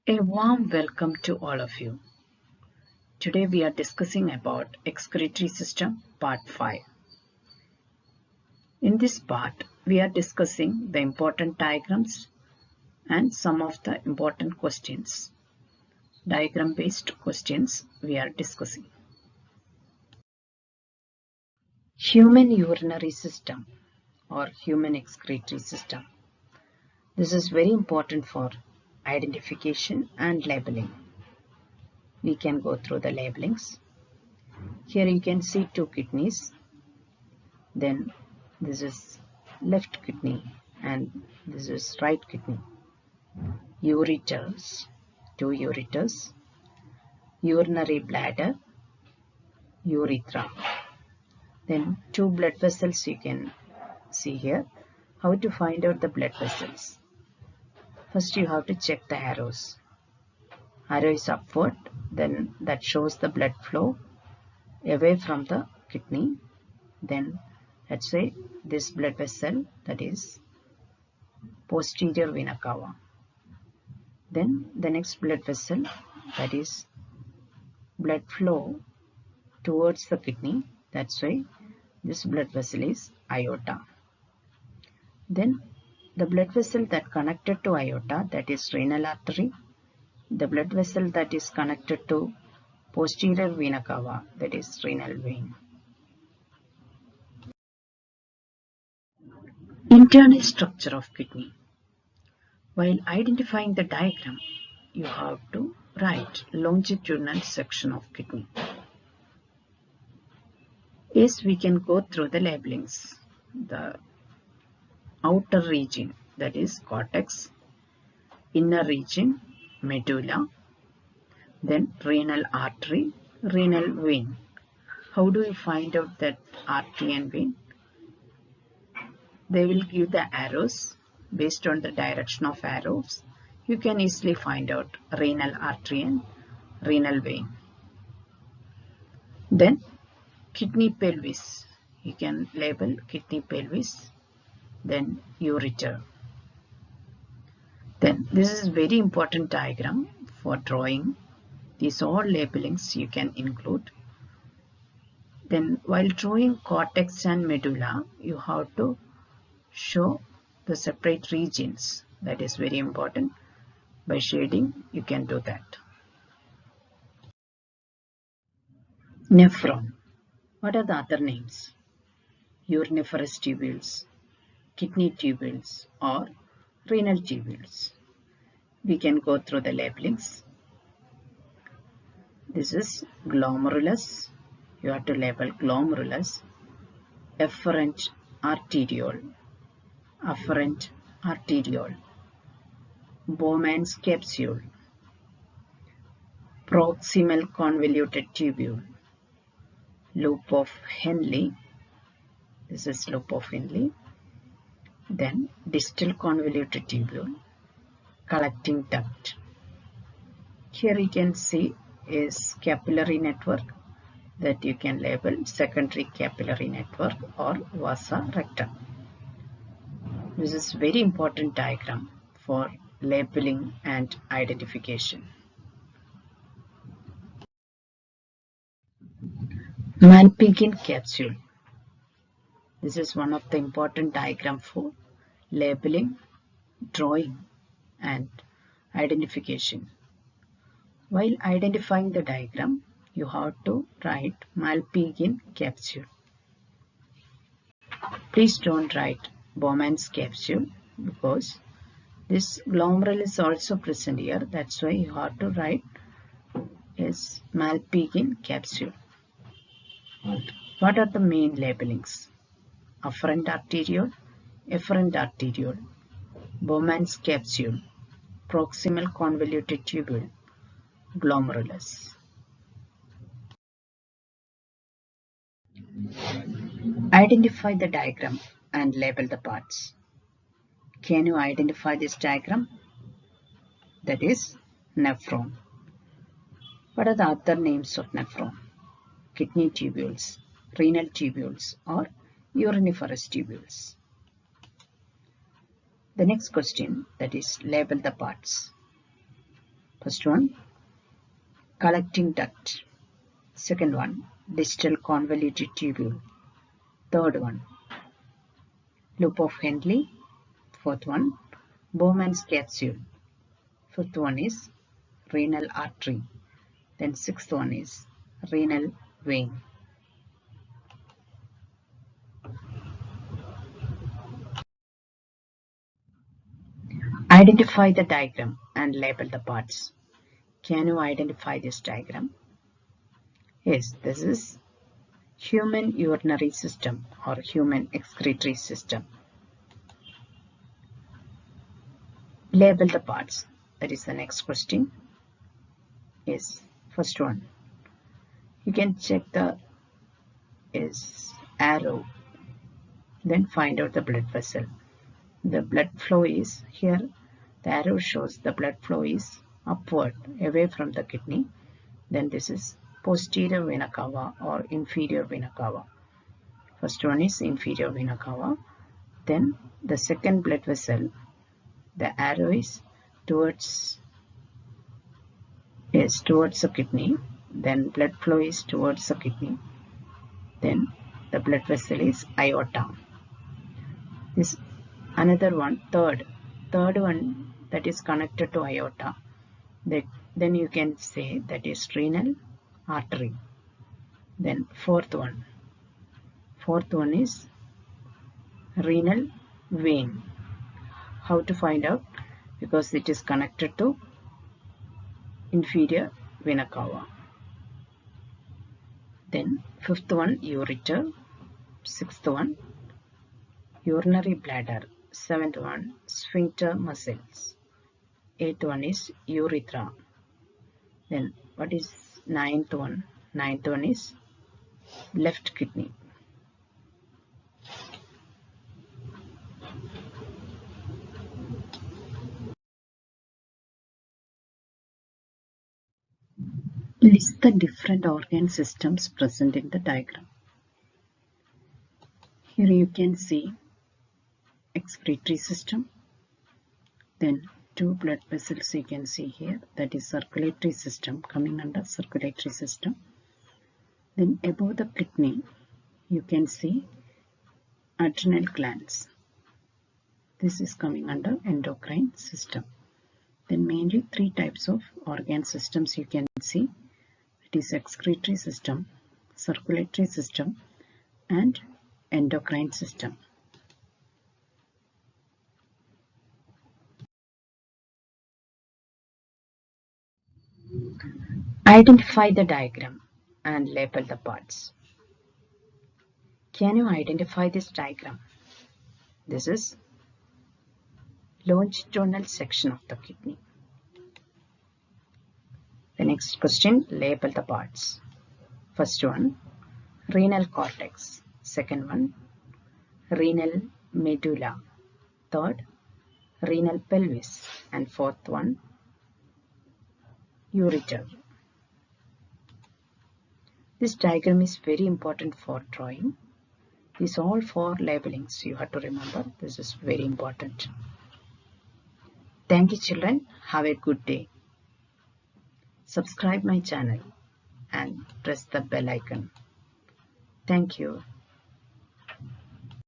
A warm welcome to all of you. Today we are discussing about excretory system part 5. In this part we are discussing the important diagrams and some of the important questions. Diagram based questions we are discussing. Human urinary system or human excretory system. This is very important for identification and labeling. We can go through the labelings. Here you can see two kidneys. Then this is left kidney and this is right kidney. Ureters, two ureters. Urinary bladder, urethra. Then two blood vessels you can see here. How to find out the blood vessels? First you have to check the arrows. Arrow is upward, then that shows the blood flow away from the kidney. Then let's say this blood vessel, that is posterior vena cava. Then the next blood vessel, that is blood flow towards the kidney. That's why this blood vessel is aorta. Then the blood vessel that connected to aorta, that is renal artery. The blood vessel that is connected to posterior vena cava, that is renal vein. Internal structure of kidney. While identifying the diagram, you have to write longitudinal section of kidney. Yes, we can go through the labelings. The outer region, that is cortex, inner region, medulla, then renal artery, renal vein. How do you find out that artery and vein? They will give the arrows. Based on the direction of arrows, you can easily find out renal artery and renal vein. Then kidney pelvis. You can label kidney pelvis. Then ureter. Then this is very important diagram for drawing. These all labelings you can include. Then while drawing cortex and medulla, you have to show the separate regions. That is very important. By shading, you can do that. Nephron. What are the other names? Uriniferous tubules, kidney tubules, or renal tubules. We can go through the labelings. This is glomerulus. You have to label glomerulus. Efferent arteriole. Afferent arteriole. Bowman's capsule. Proximal convoluted tubule. Loop of Henle. This is loop of Henle. Then distal convoluted tubule. Collecting duct. Here you can see is capillary network that you can label secondary capillary network or vasa recta. This is very important diagram for labeling and identification. Malpighin capsule. This is one of the important diagram for labeling, drawing and identification. While identifying the diagram, you have to write Malpighin capsule. Please don't write Bowman's capsule because this glomerule is also present here. That's why you have to write is Malpighin capsule. What are the main labelings? Afferent arteriole, efferent arteriole, Bowman's capsule, proximal convoluted tubule, glomerulus. Identify the diagram and label the parts. Can you identify this diagram? That is nephron. What are the other names of nephron? Kidney tubules, renal tubules, or uriniferous tubules. The next question, that is label the parts. First one, collecting duct. Second one, distal convoluted tubule. Third one, loop of Henle. Fourth one, Bowman's capsule. Fifth one is renal artery. Then sixth one is renal vein. Identify the diagram and label the parts. Can you identify this diagram? Yes, this is human urinary system or human excretory system. Label the parts. That is the next question. Yes, first one. You can check the arrow. Then find out the blood vessel. The blood flow is here. The arrow shows the blood flow is upward, away from the kidney. Then this is posterior vena cava or inferior vena cava. First one is inferior vena cava. Then the second blood vessel, the arrow is towards the kidney. Then blood flow is towards the kidney. Then the blood vessel is aorta. This another one, third one that is connected to aorta. Then you can say that is renal artery. Then fourth one is renal vein. How to find out? Because it is connected to inferior vena cava. Then fifth one, ureter. Sixth one, urinary bladder. Seventh one, sphincter muscles. Eighth one is urethra. Then what is ninth one? Ninth one is left kidney. List the different organ systems present in the diagram. Here you can see excretory system. Then two blood vessels you can see here, that is circulatory system, coming under circulatory system. Then above the kidney you can see adrenal glands. This is coming under endocrine system. Then mainly three types of organ systems you can see. It is excretory system, circulatory system, and endocrine system. Identify the diagram and label the parts. Can you identify this diagram? This is longitudinal section of the kidney. The next question, label the parts. First one, renal cortex. Second one, renal medulla. Third, renal pelvis. And fourth one, ureter. This diagram is very important for drawing. These all four labelings you have to remember. This is very important. Thank you, children. Have a good day. Subscribe my channel and press the bell icon. Thank you.